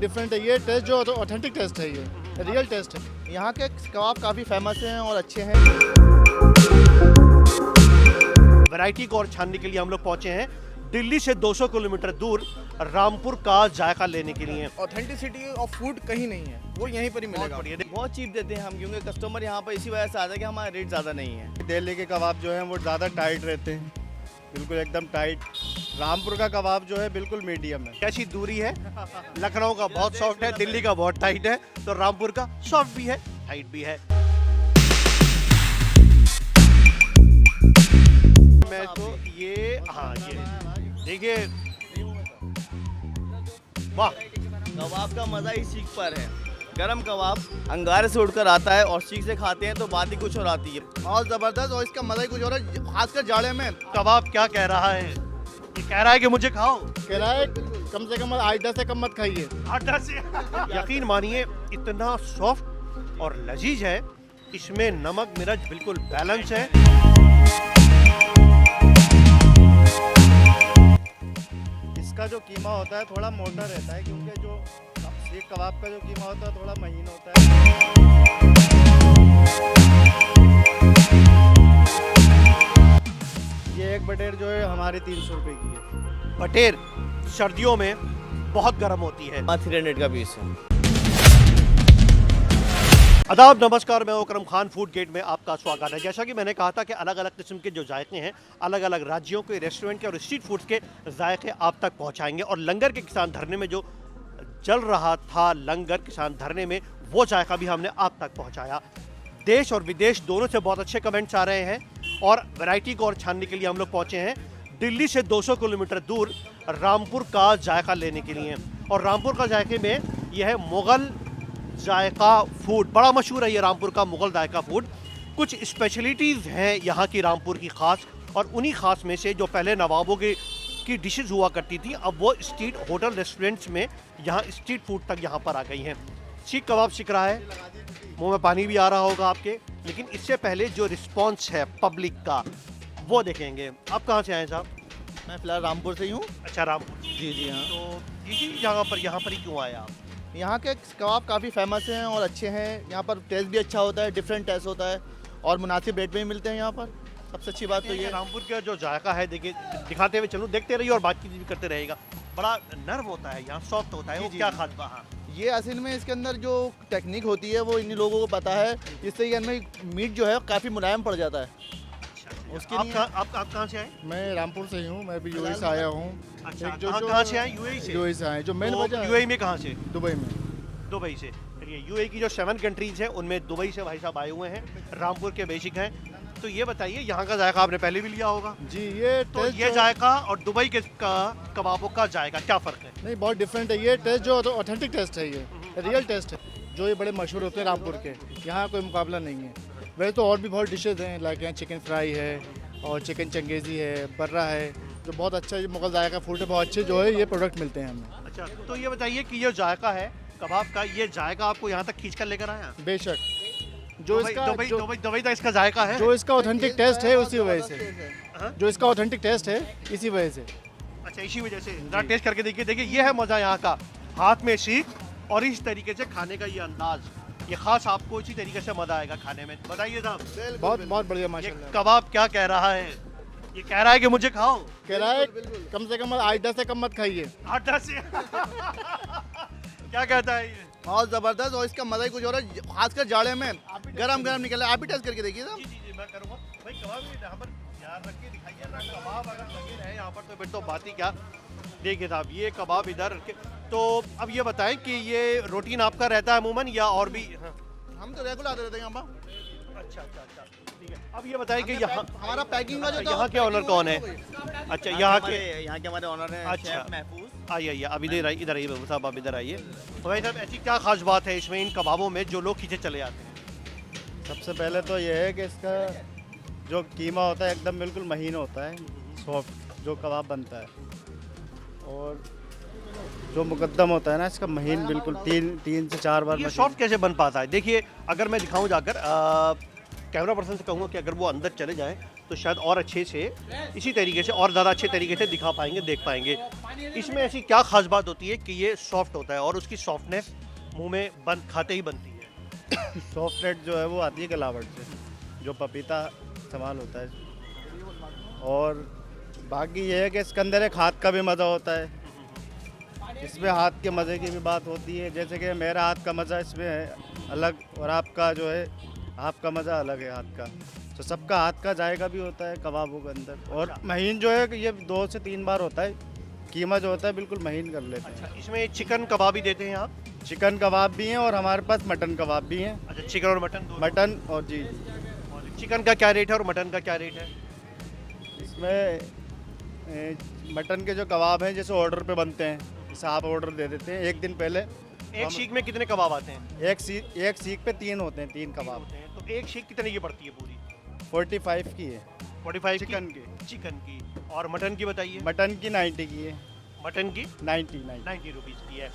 Different है ये test, जो ऑथेंटिक टेस्ट है, ये रियल टेस्ट है। यहाँ के कबाब काफ़ी फेमस हैं और अच्छे हैं। वैरायटी को और छानने के लिए हम लोग पहुंचे हैं दिल्ली से 200 किलोमीटर दूर रामपुर का जायका लेने के लिए। ऑथेंटिसिटी ऑफ फूड कहीं नहीं है, वो यहीं पर ही मिलेगा। बहुत चीप देते हैं हम, क्योंकि कस्टमर यहाँ पर इसी वजह से आता है कि हमारा रेट ज़्यादा नहीं है। दिल्ली के कबाब जो हैं वो ज़्यादा टाइट रहते हैं, बिल्कुल एकदम टाइट। रामपुर का कबाब जो है बिल्कुल मीडियम है। कैसी दूरी है, लखनऊ का बहुत सॉफ्ट है, दिल्ली का बहुत टाइट है, तो रामपुर का सॉफ्ट भी है, टाइट भी है। मैं तो ये देखिए, वाह, कबाब का मज़ा ही सीख पर है। गरम कबाब अंगारे से उड़कर आता है और सीख से खाते हैं तो बात ही कुछ और आती है। बहुत ज़बरदस्त, और इसका मज़ा ही कुछ और है, खासकर जाड़े में। कबाब क्या कह रहा है, ये कह रहा है कि मुझे खाओ। कह रहा है कम से कम 8-10 से कम मत खाइए। आटा से यकीन मानिए इतना सॉफ्ट और लजीज है, इसमें नमक मिर्च बिल्कुल बैलेंस है। इसका जो कीमा होता है थोड़ा मोटा रहता है, क्योंकि जो सीख कबाब का जो कीमा होता है थोड़ा महीन होता है। ये एक बटेर जो है हमारी 300 रुपये की है। बटेर सर्दियों में बहुत गर्म होती है। 300 का पीस है। आदाब, नमस्कार, मैं विक्रम खान। फूड गेट में आपका स्वागत है। जैसा कि मैंने कहा था कि अलग अलग किस्म के जो जायके हैं, अलग अलग राज्यों के रेस्टोरेंट के और स्ट्रीट फूड्स के जायके आप तक पहुंचाएंगे। और लंगर के किसान धरने में जो चल रहा था, लंगर किसान धरने में, वो जायका भी हमने आप तक पहुंचाया। देश और विदेश दोनों से बहुत अच्छे कमेंट्स आ रहे हैं और वैरायटी को और छानने के लिए हम लोग पहुंचे हैं दिल्ली से 200 किलोमीटर दूर रामपुर का जायका लेने के लिए। और रामपुर का जायके में यह है मुग़ल जायका फूड। बड़ा मशहूर है ये रामपुर का मुग़ल जायका फूड। कुछ स्पेशलिटीज़ हैं यहाँ की रामपुर की ख़ास, और उन्हीं ख़ास में से जो पहले नवाबों की डिशेस हुआ करती थी, अब वो स्ट्रीट होटल रेस्टोरेंट्स में यहाँ स्ट्रीट फूड तक यहाँ पर आ गई हैं। सीख कबाब सीख रहा है, मुंह में पानी भी आ रहा होगा आपके, लेकिन इससे पहले जो रिस्पॉन्स है पब्लिक का वो देखेंगे। आप कहाँ से आए साहब? मैं फिलहाल रामपुर से ही हूँ। अच्छा, रामपुर। जी हाँ। तो इसी यहाँ पर ही क्यों आए आप? यहाँ के कबाब काफ़ी फेमस हैं और अच्छे हैं। यहाँ पर टेस्ट भी अच्छा होता है, डिफरेंट टेस्ट होता है और मुनासिब रेट में ही मिलते हैं यहाँ पर। सबसे अच्छी बात तो ये रामपुर का जो जायका है, देखिए, दिखाते हुए चलूँ, देखते रहिए और बातचीत भी करते रहेगा। बड़ा नर्व होता है यहाँ, सॉफ्ट होता है। वो क्या खास बात? ये असल में इसके अंदर जो टेक्निक होती है वो इन लोगों को पता है, जिससे ये इनमें मीट जो है काफ़ी मुलायम पड़ जाता है। उसके लिए आप कहाँ से आए? मैं रामपुर से ही हूँ, मैं भी यूएई से आया हूँ। अच्छा, एक जो कहाँ से आए? यूएई से? यूएई से आए, जो मेन वजह है यूएई में कहाँ से? दुबई में। दुबई से। चलिए, यूएई की जो 7 कंट्रीज हैं उनमें दुबई से भाई साहब आए हुए हैं, रामपुर के बेसिक हैं। तो ये बताइए, यहाँ का जायका आपने पहले भी लिया होगा जी, ये तो टेस्ट ये जायका और दुबई के कबाबों का जायका क्या फ़र्क है? नहीं, बहुत डिफरेंट है ये टेस्ट, जो ऑथेंटिक टेस्ट है, ये रियल टेस्ट है। जो ये बड़े मशहूर होते हैं रामपुर के, यहाँ कोई मुकाबला नहीं है। वैसे तो और भी बहुत डिशेज हैं, लाइक यहाँ चिकन फ्राई है और चिकन चंगेज़ी है, बर्रा है, जो बहुत अच्छा ये मुग़ल जायका फूड है। बहुत अच्छे जो है ये प्रोडक्ट मिलते हैं हमें। अच्छा, तो ये बताइए कि ये जायका है कबाब का, ये जायका आपको यहाँ तक खींच कर लेकर आया? बेशक, जो इसका दुबई का इसका जायका है, जो इसका ऑथेंटिक टेस्ट है उसी वजह से, जो इसका ऑथेंटिक टेस्ट है इसी वजह से। अच्छा, इसी वजह से। जरा टेस्ट करके देखिए। देखिए, ये है मज़ा यहाँ का, हाथ में सीख और इस तरीके से खाने का ये अंदाज, ये खास आपको इसी तरीके से मज़ा आएगा खाने में। बताइए साहब। बहुत बहुत बढ़िया ये माशाल्लाह। कबाब क्या कह रहा है, ये कह रहा है कि मुझे खाओ। कह रहा है कम से कम 8-10 से कम मत खाइए। आटा से क्या कहता है ये? बहुत ज़बरदस्त, और इसका मज़ा ही कुछ और है, खासकर जाड़े में गरम गरम निकले। आप भी टेस्ट करके देखिए साहब। जी, मैं करूँगा भाई। कबाब यहाँ पर यार रख के दिखाइए ना, कबाब अगर लगे रहे यहाँ पर तो फिर तो बात ही क्या। देखिए साहब, ये कबाब इधर रखे। तो अब ये बताएं कि ये रूटीन आपका रहता है अमूमन या और भी? हम तो रेगुलर आते रहते हैं यहाँ पर। अच्छा, ठीक है। अब ये बताएं कि यहाँ हमारा पैकिंग का जो था, यहाँ के ऑनर कौन है? अच्छा, यहाँ के हमारे ऑनर हैं अच्छा। शेफ महफूज। आइए, अब इधर आइए बाबू साहब, आप इधर आइए। तो भाई साहब, ऐसी क्या खास बात है इसमें, इन कबाबों में, जो लोग खींचे चले आते हैं? सबसे पहले तो ये है कि इसका जो कीमा होता है एकदम बिल्कुल महीन होता है, सॉफ्ट जो कबाब बनता है। और जो मुकद्दम होता है ना इसका महीन, बिल्कुल 3 से 4 बार ये मशीन। सॉफ्ट कैसे बन पाता है? देखिए, अगर मैं दिखाऊं जाकर, कैमरा पर्सन से कहूँगा कि अगर वो अंदर चले जाएं तो शायद और अच्छे से इसी तरीके से और ज़्यादा अच्छे तरीके से दिखा पाएंगे, देख पाएंगे। इसमें ऐसी क्या खास बात होती है कि ये सॉफ्ट होता है और उसकी सॉफ्टनेस मुंह में बंद खाते ही बनती है? सॉफ्टनेट जो है वो आती है गलावट से, जो पपीता इस्तेमाल होता है। और बाकी ये है कि इसके अंदर एक हाथ का भी मज़ा होता है। इसमें हाथ के मज़े की भी बात होती है, जैसे कि मेरा हाथ का मज़ा इसमें है अलग और आपका जो है आपका मज़ा अलग है हाथ का। तो सबका हाथ का जायका भी होता है कबाबों के अंदर। और महीन जो है ये 2 से 3 बार होता है, कीमा जो होता है बिल्कुल महीन कर लेते हैं। अच्छा, इसमें चिकन कबाब भी देते हैं आप? चिकन कबाब भी हैं और हमारे पास मटन कबाब भी हैं। अच्छा, चिकन और मटन दोनों? मटन और जी, और चिकन का क्या रेट है और मटन का क्या रेट है? इसमें मटन के जो कबाब हैं जैसे ऑर्डर पे बनते हैं, जैसे आप ऑर्डर दे देते हैं एक दिन पहले। एक सीख में कितने कबाब आते हैं? एक सीख पे 3 होते हैं, 3 कबाब। होते हैं, तो एक सीख कितने की पड़ती है पूरी? 45 की है 45 चिकन की। चिकन की। और मटन की बताइए? मटन की 90 की है। मटन की 90 रुपीज़ की है।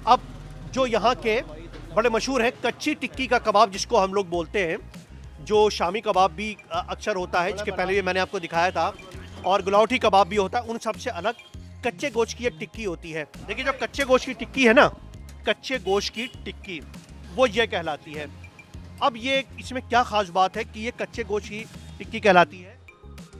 अब जो यहाँ के बड़े मशहूर हैं कच्ची टिक्की का कबाब जिसको हम लोग बोलते हैं, जो शामी कबाब भी अक्सर होता है, जिसके पहले भी मैंने आपको दिखाया था, और गुलावटी कबाब भी होता है, उन सबसे अलग कच्चे गोश्त की एक टिक्की होती है। देखिए जो कच्चे गोश्त की टिक्की है ना, कच्चे गोश्त की टिक्की वो ये कहलाती है। अब ये इसमें क्या खास बात है कि ये कच्चे गोश्त की टिक्की कहलाती है?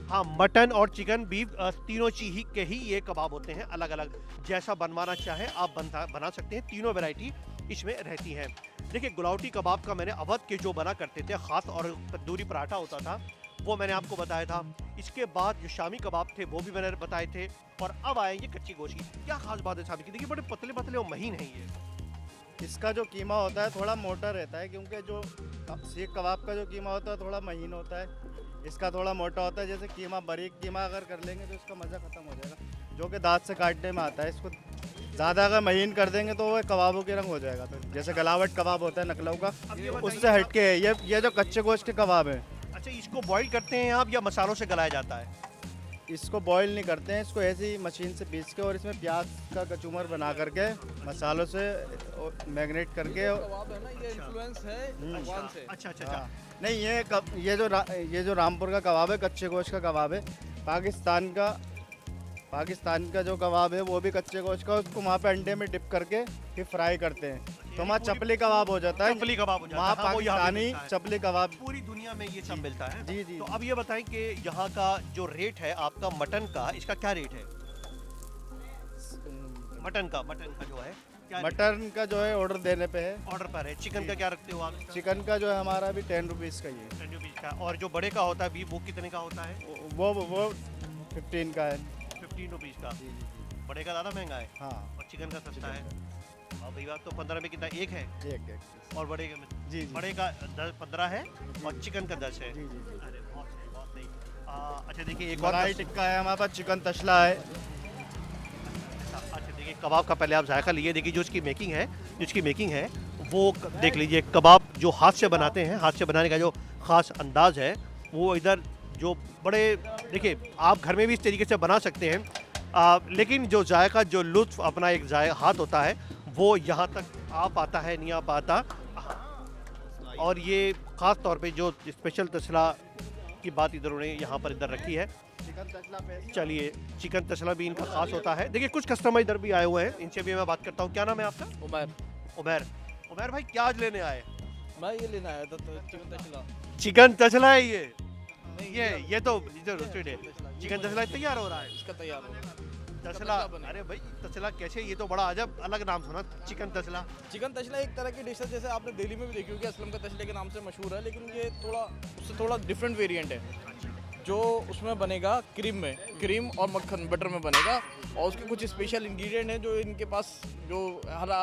हाँ, मटन और चिकन बीफ तीनों चीज के ही ये कबाब होते हैं, अलग अलग जैसा बनवाना चाहे आप बना सकते हैं, तीनों वैरायटी इसमें रहती हैं। देखिए गुलावटी कबाब का मैंने अवध के जो बना करते थे ख़ास और तंदूरी पराठा होता था वो मैंने आपको बताया था। इसके बाद जो शामी कबाब थे वो भी मैंने बताए थे, और अब आएंगे कच्ची गोश्त की। क्या खास बात है शामी की? देखिए बड़े पतले पतले और महीन हैं ये। इसका जो कीमा होता है थोड़ा मोटा रहता है, क्योंकि जो सीख कबाब का जो कीमा होता है थोड़ा महीन होता है, इसका थोड़ा मोटा होता है। जैसे कीमा बारीक कीमा अगर कर लेंगे तो इसका मज़ा ख़त्म हो जाएगा, जो कि दांत से काटने में आता है। इसको ज़्यादा अगर महीन कर देंगे तो वो कबाबों के रंग हो जाएगा। तो जैसे गलावट कबाब होता है नकलऊ का, उससे हटके है ये जो कच्चे गोश्त के कबाब हैं। अच्छा, इसको बॉईल करते हैं आप या मसालों से गलाया जाता है? इसको बॉईल नहीं करते हैं, इसको ऐसे ही मशीन से पीस के और इसमें प्याज का कचूमर बना करके मसालों से मैग्नेट करके। कबाब है ना, ये इन्फ्लुएंस है अफगान से। अच्छा अच्छा अच्छा। हाँ। नहीं ये जो रामपुर का कबाब है कच्चे गोश्त का कबाब है। पाकिस्तान का जो कबाब है वो भी कच्चे गोश्त का, उसको वहाँ पे अंडे में डिप करके फिर फ्राई करते हैं, तो वहाँ चपली कबाब हो जाता है। चपली कबाब हो जाता है। वहाँ हाँ, वो यहाँ पे पाकिस्तानी मिलता है। चपली कबाब। पूरी दुनिया में ये सब मिलता है। जी जी। तो अब ये बताएं कि यहाँ का जो रेट है आपका मटन का, इसका क्या रेट है? मटन का जो है क्या मटन का जो है ऑर्डर देने पे है, ऑर्डर पर है। चिकन का क्या रखते हो आप? चिकन का जो है हमारा अभी 10 रुपीज़ का ही है। 10 रुपीज़ का। और जो बड़े का होता है बीफ वो कितने का होता है? वो 15 का है। 15 रुपीज़ का। जी जी। बड़े का ज़्यादा महंगा है हाँ, और चिकन का सस्ता है। और भैया तो 15 में कितना? एक है। एक और बड़े का जी जी। बड़े का 15 है और चिकन का 10 है। जी जी जी। अरे बहुत सही, बहुत सही। अच्छा देखिए एक मलाई और टिक्का है हमारे पास, चिकन तशला है। अच्छा देखिए कबाब का पहले आप जायका लिए। देखिए जो इसकी मेकिंग है वो देख लीजिए। कबाब जो हाथ से बनाते हैं, हाथ से बनाने का जो ख़ास अंदाज है वो इधर जो बड़े, देखिए आप घर में भी इस तरीके से बना सकते हैं, लेकिन जो जायका जो लुत्फ़ अपना एक हाथ होता है वो यहाँ तक आ पाता है, नहीं आ पाता। और ये ख़ास तौर पे जो स्पेशल तसला की बात इधर इधर रखी है। चिकन तशला पे चलिए चिकन तसला भी इनका खास होता है। देखिए कुछ कस्टमर इधर भी आए हुए हैं, इनसे भी मैं बात करता हूँ। क्या नाम है आपका? उमैर भाई क्या आज लेने आए? मैं ये लेना आया था तो चिकन तशला। चिकन तसला है ये तो रोस्टेड है। चिकन तसला तैयार हो रहा है। इसका तैयार हो गया। तसला, बनेगा। अरे भाई तसला कैसे? ये तो बड़ा अजब अलग नाम सुना, चिकन तसला। चिकन तशला एक तरह की डिश है, जैसे आपने दिल्ली में भी देखी होगी, असलम का तशले के नाम से मशहूर है, लेकिन ये उससे थोड़ा डिफरेंट वेरिएंट है। जो उसमें बनेगा क्रीम और मक्खन बटर में बनेगा, और उसके कुछ स्पेशल इंग्रेडिएंट हैं जो इनके पास, जो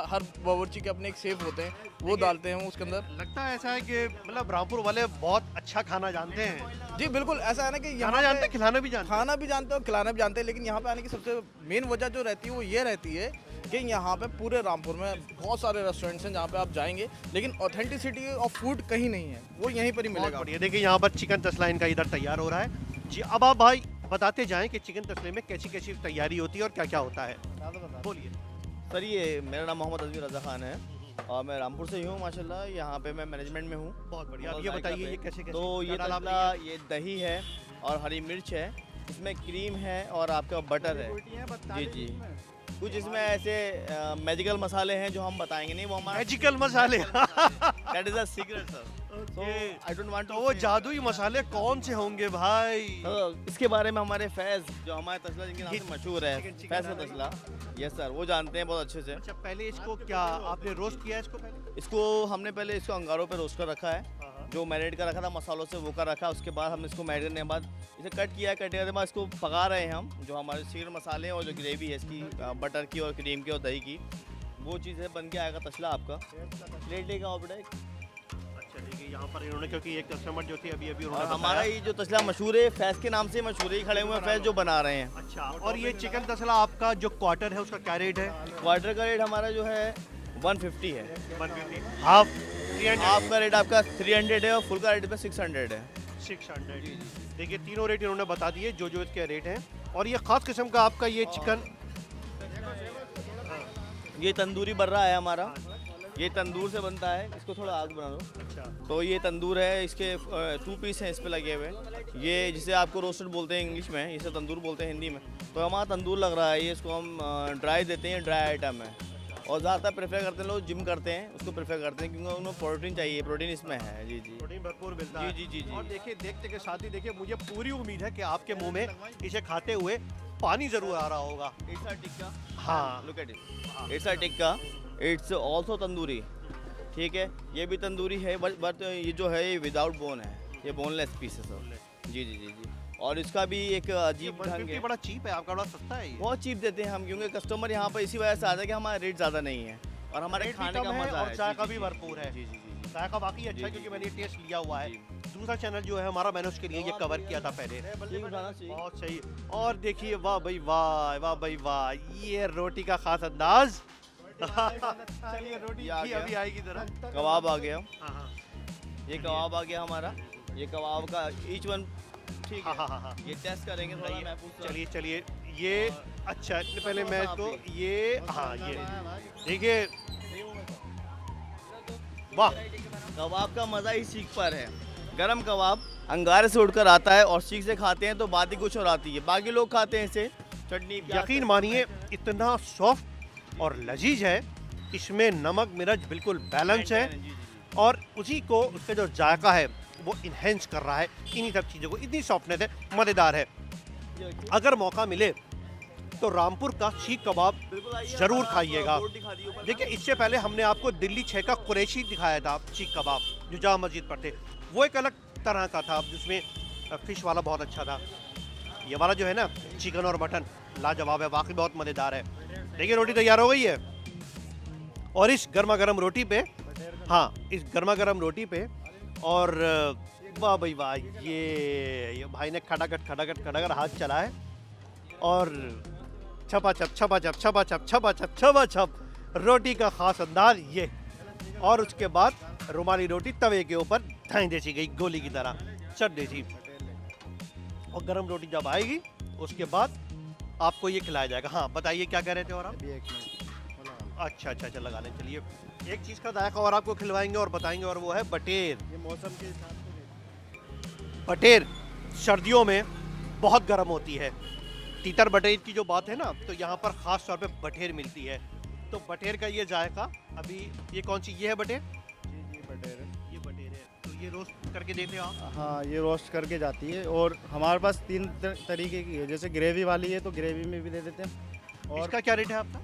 हर बावर्ची के अपने एक शेफ होते हैं, वो डालते हैं उसके अंदर। लगता है ऐसा है कि मतलब रामपुर वाले बहुत अच्छा खाना जानते हैं। जी बिल्कुल, ऐसा है ना कि खाना जानते हैं, खिलाना भी जानते हैं। खाना भी जानते हैं और खिलाना भी जानते हैं, लेकिन यहाँ पे आने की सबसे मेन वजह जो रहती है वो ये रहती है कि यहाँ पे पूरे रामपुर में बहुत सारे रेस्टोरेंट्स हैं जहाँ पे आप जाएंगे, लेकिन ऑथेंटिसिटी ऑफ फूड कहीं नहीं है, वो यहीं पर ही मिलेगा। बढ़िया। देखिए यहाँ पर चिकन तसला इनका इधर तैयार हो रहा है जी। अब आप भाई बताते जाएं कि चिकन तसले में कैसी तैयारी होती है और क्या क्या होता है, बोलिए। सर ये मेरा नाम मोहम्मद अजमी रज़ा खान है और मैं रामपुर से ही हूँ माशाल्लाह, यहाँ पे मैं मैनेजमेंट में हूँ। बहुत बढ़िया। और अब ये जायका बताइए पे। ये कैसे कैसे तो ये क्या डाला तसला, आपने ये दही है और हरी मिर्च है, इसमें क्रीम है और आपका बटर है। जी जी, कुछ इसमें ऐसे मैजिकल मसाले हैं जो हम बताएंगे नहीं, वो हमारा मैजिकल मसाले that is a secret sir. So I don't want तो वो जादुई मसाले कौन से होंगे भाई? इसके बारे में हमारे फैज जो हमारे तसला जिनके नाम से मशहूर है, चिकन फैज का तसला, यस सर, वो जानते हैं बहुत अच्छे से। अच्छा, पहले इसको क्या आपने रोस्ट किया है इसको पहले? इसको हमने पहले इसको अंगारों पे रोस्ट कर रखा है, जो मैरिनेट कर रखा था मसालों से वो कर रखा है। उसके बाद हमने इसको मैरिनेट करने के बाद इसे कट किया, कट करने के बाद इसको पका रहे हैं हम, जो हमारे सीक्रेट मसाले हैं और जो ग्रेवी है इसकी बटर की और क्रीम की और दही की, वो चीज़ है, बन के आएगा तसला आपका। प्लेट लेगा और बेटा। अच्छा ठीक है, यहाँ पर इन्होंने क्योंकि एक कस्टमर जो थी अभी और उन्होंने हमारा बताया। ये जो तसला मशहूर है, फैज के नाम से मशहूर है, खड़े हुए हैं फैज जो बना रहे हैं। अच्छा, और ये चिकन तसला आपका जो क्वार्टर है उसका क्या रेट है? क्वार्टर का रेट हमारा जो है 150 है, 150। हाफ 300, हाफ का रेट आपका 300 है और फुल का रेट पे 600 है। 600। देखिए तीनों रेट इन्होंने बता दिए जो जो इसके रेट हैं। और ये खास किस्म का आपका ये चिकन, ये तंदूरी बर्रा है हमारा, ये तंदूर से बनता है, इसको थोड़ा आग बना दो। अच्छा तो ये तंदूर है, इसके 2 पीस हैं इस पे लगे हुए। ये जिसे आपको रोस्टेड बोलते हैं इंग्लिश में, इसे तंदूर बोलते हैं हिंदी में। तो हमारा तंदूर लग रहा है, ये इसको हम ड्राई देते हैं, ड्राई आइटम है। और ज़्यादातर प्रेफर करते हैं लोग, जिम करते हैं उसको प्रेफर करते हैं, क्योंकि उन्हें प्रोटीन चाहिए, प्रोटीन इसमें है। जी जी, प्रोटीन भरपूर मिलता है। जी जी जी जी। और देखिए देखते के साथ ही देखिए मुझे पूरी उम्मीद है कि आपके मुंह में इसे खाते हुए पानी जरूर आ रहा होगा। It's a tikka. हाँ। Look at it, it's a tikka, it's also tandoori. ठीक है, ये भी तंदूरी है, बट ये जो है ये विदाउट बोन है, ये बोनलेस पीस है सर। जी जी जी जी। और इसका भी एक अजीब ढंग है, बड़ा चीप है आपका, बड़ा सस्ता है ये। बहुत चीप देते हैं हम, क्योंकि कस्टमर यहाँ पर इसी वजह से आता है कि हमारा रेट ज़्यादा नहीं है और हमारे रेट भी खाने कम का है मजा और है। जायका जी, भी जी, भरपूर है। जी जी जी जी। जायका वाकई अच्छा है जी, क्योंकि जी, मैंने ये टेस्ट लिया हुआ है। जी। दूसरा चैनल जो है हमारा, मैंने उसके लिए ये कवर किया था पहले। ठीक उठाना चाहिए। बहुत सही। और देखिए वाह भाई वाह, वाह भाई वाह, ये रोटी का खास अंदाज। चलिए रोटी ये आ की गया। अभी आएगी जरा। कबाब आ गया, हाँ, ये कबाब आ गया हमारा। ये कबाब का ईच वन, ठीक हाँ, है, हाँ, हाँ। ये टेस्ट करेंगे थोड़ा नहीं, महफूज सा। चलिए चलिए ये अच्छा पहले मैं आप तो भी। ये हाँ ये देखिए वाह, कबाब का मज़ा ही सीख पर है। गरम कबाब अंगारे से उड़कर आता है और सीख से खाते हैं तो बात ही कुछ और आती है। बाकी लोग खाते हैं इसे चटनी प्याज यकीन मानिए इतना सॉफ्ट और लजीज है, इसमें नमक मिर्च बिल्कुल बैलेंस है। जी, जी, जी। और उसी को उसका जो जायका है वो इन्हेंस कर रहा है इन्हीं सब चीज़ों को। इतनी सॉफ्टनेस है, मज़ेदार है। ये देखिए, अगर मौका मिले तो रामपुर का सीख कबाब बिल्कुल आइए, जरूर हमारा खाइएगा। बोर्ड दिखा दिए ऊपर। देखिए इससे पहले हमने आपको दिल्ली 6 का कुरैशी दिखाया था सीख कबाब, जो जामा मस्जिद पर थे। वो एक अलग तरह का था जिसमें फिश वाला बहुत अच्छा था। ये वाला जो है ना चिकन और मटन लाजवाब है, वाकई बहुत मज़ेदार है। देखिए रोटी तैयार हो गई है और इस गर्मा गर्म रोटी पे, हाँ इस गर्मा गर्म रोटी पे, और वाह भाई वाह, ये भाई ने खटाखट हाथ चला है और छपा छप रोटी का खास अंदाज ये। और उसके बाद रुमाली रोटी तवे के ऊपर धाई देसी गई गोली की तरह, चट देसी। और गर्म रोटी जब आएगी उसके बाद आपको ये खिलाया जाएगा। हाँ बताइए क्या कह रहे थे और आप? अच्छा लगा लें। चलिए एक चीज़ का जायका और आपको खिलवाएंगे और बताएंगे, और वो है बटेर। ये मौसम के हिसाब से बटेर सर्दियों में बहुत गर्म होती है। तीतर बटेर की जो बात है ना, तो यहाँ पर ख़ास तौर पे बटेर मिलती है। तो बटेर का ये जायका, अभी ये कौन सी, ये है बटेर? जी बटेर है। ये बटेर है, तो ये रोस्ट करके देते हो आप? हाँ, ये रोस्ट करके जाती है और हमारे पास 3 तरीके की है। जैसे ग्रेवी वाली है तो ग्रेवी में भी दे देते हैं। और इसका क्या रेट है आपका?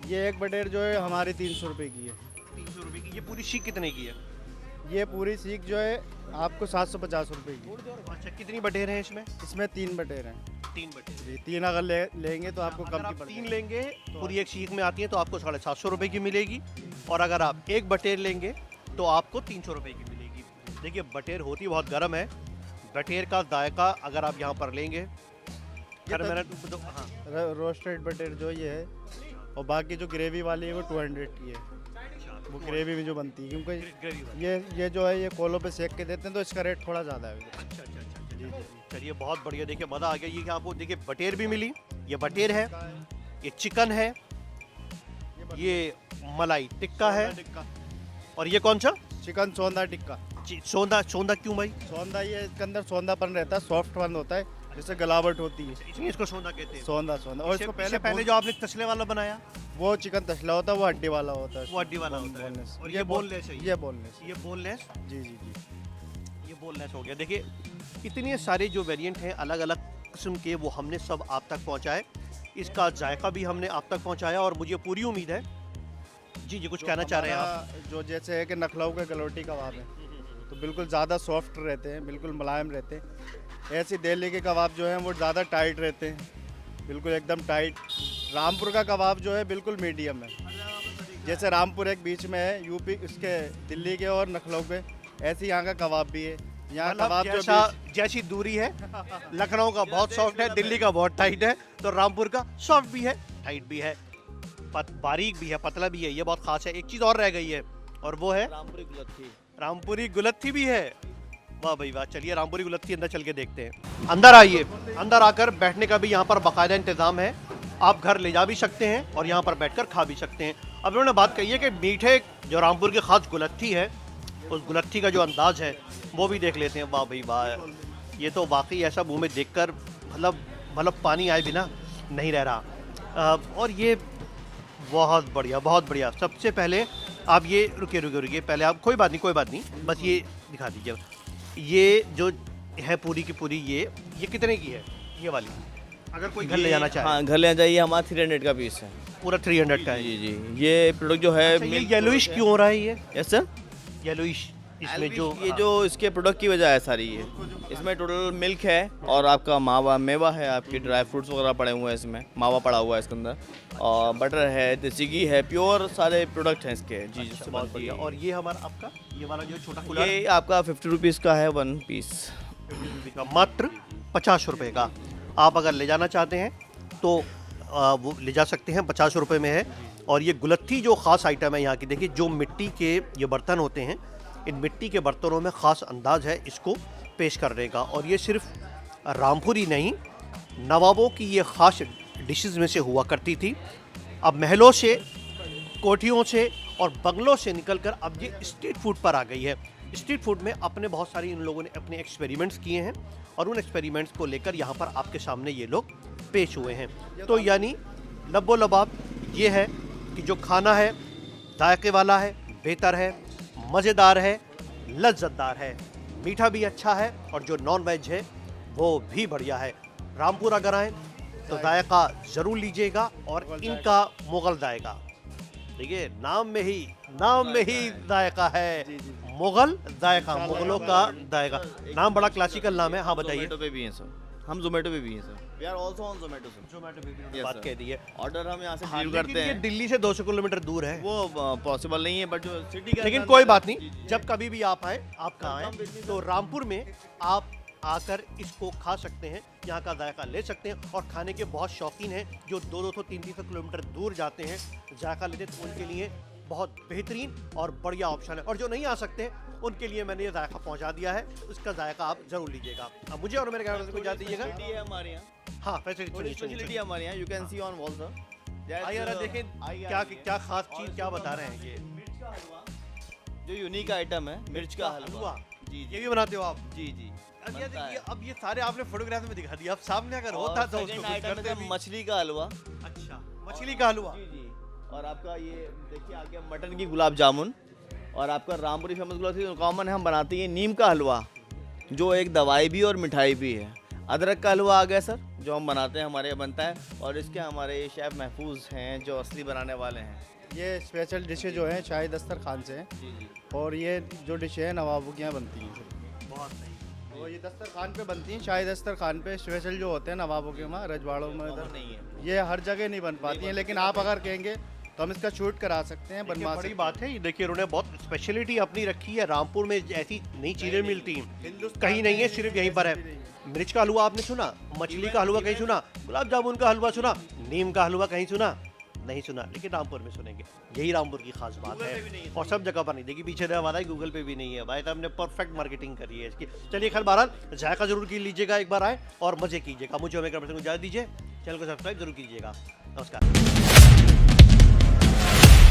ये एक बटेर जो है हमारी 300 रुपये की है। 300 रुपये की। ये पूरी शीख कितने की है? ये पूरी सीख जो है आपको 750 रुपये की। अच्छा कितनी बटेर हैं इसमें? इसमें 3 बटेर हैं 3 बटेर। जी। 3 अगर लेंगे तो आपको अगर कम आप की पड़ 3 जाएगी। लेंगे पूरी एक शीख में आती है तो आपको 750 रुपये की मिलेगी, और अगर आप एक बटेर लेंगे तो आपको 300 रुपये की मिलेगी। देखिए बटेर होती बहुत गर्म है। बटेर का जायका अगर आप यहाँ पर लेंगे, खैर मैंने तो हाँ रोस्टेड बटेर जो ये है, और बाकी जो ग्रेवी वाली है वो 200 की है। वो ग्रेवी में जो बनती है, क्योंकि ग्रेवी। ये जो है ये कोलों पे सेक के देते हैं तो इसका रेट थोड़ा ज़्यादा है। अच्छा चलिए बहुत बढ़िया। देखिए मज़ा आ गया। ये आपको देखिए बटेर भी मिली, ये बटेर है, ये चिकन है, ये मलाई टिक्का है, टिक्का, और ये कौन सा? चिकन सोंदा टिक्का। सोंदा। सोंदा क्यों भाई? सोंदा ये इसके अंदर सोंदापन रहता है, सॉफ्ट बन होता है, जिससे गलावट होती है। इसलिए इसको सोंदा कहते हैं। सोंदा सोंदा। और इसको पहले जो आपने तसले वाला बनाया वो चिकन तसला होता है, वो हड्डी वाला होता है। वो हड्डी वाला होता है, boneless। और ये बोनलेस है। ये बोनलेस। ये बोनलेस, जी जी जी। ये बोनलेस हो गया। देखिए इतने सारे जो वेरिएंट हैं अलग अलग किस्म के, वो हमने सब आप तक पहुंचाए। इसका जायका भी हमने आप तक पहुंचाया, और मुझे पूरी उम्मीद है जी जी कुछ कहना चाह रहे हैं आप? जो जैसे है कि नखलऊ के गलोटी कबाब है, तो बिल्कुल ज़्यादा सॉफ्ट रहते हैं, बिल्कुल मुलायम रहते हैं। ऐसी दिल्ली के कबाब जो हैं वो ज़्यादा टाइट रहते हैं, बिल्कुल एकदम टाइट। रामपुर का कबाब जो है बिल्कुल मीडियम है। जैसे रामपुर एक बीच में है यूपी, इसके दिल्ली के और नखलऊ के, ऐसे यहाँ का कबाब भी है। यहाँ मतलब कबाब जो जैसी दूरी है, लखनऊ का बहुत सॉफ्ट है, दिल्ली का बहुत टाइट है, तो रामपुर का सॉफ्ट भी है, टाइट भी है, बारीक भी है, पतला भी है। ये बहुत खास है। एक चीज़ और रह गई है, और वो है रामपुरी गुलत्थी। रामपुरी गुलत्थी भी है। वाह भाई वाह। चलिए रामपुरी गुलत्थी अंदर चल के देखते हैं। अंदर आइए। अंदर आकर बैठने का भी यहाँ पर बाकायदा इंतजाम है। आप घर ले जा भी सकते हैं और यहाँ पर बैठकर खा भी सकते हैं। अब उन्होंने बात कही है कि मीठे जो रामपुर की खास गुलत्थी है, उस गुलत्थी का जो अंदाज है वो भी देख लेते हैं। वाह भाई वाह। ये तो वाकई ऐसा मुँह में देखकर मतलब पानी आए बिना नहीं रह रहा। और ये बहुत बढ़िया, बहुत बढ़िया। सबसे पहले आप ये रुकिए, पहले आप कोई बात नहीं, बस ये दिखा दीजिए। ये जो है पूरी की पूरी, ये कितने की है ये वाली, अगर कोई घर ले जाना चाहे? हाँ, घर ले जाइए। हमारा 300 का पीस है। पूरा 300 का है। जी जी। ये प्रोडक्ट जो है अच्छा, ये येलोइश क्यों हो रहा है ये? Yes sir. येलोइश इसमें जो ये जो इसके प्रोडक्ट की वजह है सारी, ये इसमें टोटल मिल्क है और आपका मावा मेवा है, आपके ड्राई फ्रूट्स वगैरह पड़े हुए हैं इसमें, मावा पड़ा हुआ है इसके अंदर, और बटर है, देसी घी है, प्योर सारे प्रोडक्ट हैं इसके। जी जी। अच्छा, बहुत बढ़िया। और ये हमारा आपका ये वाला जो छोटा कूलर, ये आपका 50 रुपीज़ का है 1 पीस। का मात्र 50 रुपये का। आप अगर ले जाना चाहते हैं तो वो ले जा सकते हैं, 50 रुपये में है। और ये गुलत्थी जो ख़ास आइटम है यहाँ की, देखिए जो मिट्टी के ये बर्तन होते हैं, इन मिट्टी के बर्तनों में ख़ास अंदाज है इसको पेश करने का। और ये सिर्फ रामपुर ही नहीं, नवाबों की ये ख़ास डिशेस में से हुआ करती थी। अब महलों से, कोठियों से और बंगलों से निकलकर अब ये स्ट्रीट फूड पर आ गई है। स्ट्रीट फूड में अपने बहुत सारी इन लोगों ने अपने एक्सपेरिमेंट्स किए हैं, और उन एक्सपेरिमेंट्स को लेकर यहाँ पर आपके सामने ये लोग पेश हुए हैं। तो यानी लब्बो लबाब ये है कि जो खाना है जायके वाला है, बेहतर है, मज़ेदार है, लज्जतदार है, मीठा भी अच्छा है, और जो नॉन वेज है वो भी बढ़िया है। रामपुर अगर आएँ तो जायका ज़रूर लीजिएगा, और इनका मुग़ल जायका, देखिए नाम में ही जायका है, मुग़ल जायका, मुग़लों का जायका। नाम बड़ा क्लासिकल नाम है। हाँ बताइए। जोमेटो पे भी हैं सर, हम जोमेटो पे भी हैं sir. We are also on Zomato sir. Zomato पे भी Yes, बात sir. कह दी है। ऑर्डर हम यहाँ से हाँ, डिलीव लेकिन करते ये हैं। दिल्ली से 200 किलोमीटर दूर है, वो पॉसिबल नहीं है, बट जो सिटी के लेकिन अंदर- कोई बात नहीं। जी, जी। जब कभी भी आप आए, आप कहाँ आए, तो रामपुर में आप आकर इसको खा सकते हैं, यहाँ का जायका ले सकते हैं। और खाने के बहुत शौकीन हैं जो 200-200, 300 किलोमीटर दूर जाते हैं जायका लेते, तो उनके लिए बहुत बेहतरीन और बढ़िया ऑप्शन है। और जो नहीं आ सकते उनके लिए मैंने ये जायका पहुँचा दिया है, उसका जायका आप ज़रूर लीजिएगा। अब मुझे और मेरे कैमरे से कोई जा दीजिएगा। फैसिलिटी है हमारे यहाँ, हाँ फैसिलिटी थोड़ी फैसिलिटी है हमारे यहाँ। You can see on wall sir. आइए जरा देखें क्या खास चीज़ क्या बता रहे हैं। ये मिर्च का हलवा जो यूनिक आइटम है, मिर्च का हलवा। जी ये जी भी बनाते हो आप? जी जी। अब ये बनता है। देखिए, अब ये सारे आपने फोटोग्राफ में दिखा दिया, अब सामने अगर और होता तो second उसको कुछ item करते है भी। मछली का हलवा। अच्छा, मछली का हलवा। जी जी। और आपका ये देखिए आगे मटन की गुलाब जामुन, और आपका रामपुरी फेमस गुलाब जामुन कॉमन है, हम बनाते हैं नीम का हलवा, जो एक दवाई भी और मिठाई भी है। अदरक का हलवा आ गया सर, जो हम बनाते हैं, हमारे यहाँ बनता है, और इसके हमारे शेफ महफूज हैं जो असली बनाने वाले हैं। ये स्पेशल डिशेज जो हैं शाही दस्तरखान से हैं, जी जी। और ये जो डिशें हैं नवाबों के यहाँ बनती हैं। बहुत सही। और ये दस्तरखान पे बनती हैं, शाही दस्तरखान पे स्पेशल जो होते हैं नवाबों के वहाँ रजवाड़ों में, कॉमन इधर नहीं है। ये हर जगह नहीं बन पाती हैं, लेकिन आप अगर कहेंगे तो हम इसका शूट करा सकते हैं, देखिए, बनवा बड़ी सकते बात है। ये देखिए उन्होंने बहुत स्पेशलिटी अपनी रखी है। रामपुर में ऐसी नई चीज़ें मिलती हैं, हिंदुस्तान कहीं नहीं है, में सिर्फ यहीं पर है। मिर्च का हलवा आपने सुना, मछली का हलवा कहीं सुना, गुलाब जामुन का हलवा सुना, नीम का हलवा कहीं सुना नहीं सुना, लेकिन रामपुर में सुनेंगे। यही रामपुर की खास बात है। और सब जगह पर नहीं, देखिए पीछे हमारा ही गूगल पे भी नहीं है भाई, तो हमने परफेक्ट मार्केटिंग करी है इसकी। चलिए खैर बहरहाल जायका जरूर की लीजिएगा, एक बार आए और मजे कीजिएगा। मुझे हमें इजाज़त दीजिए, चैनल को सब्सक्राइब जरूर कीजिएगा। नमस्कार।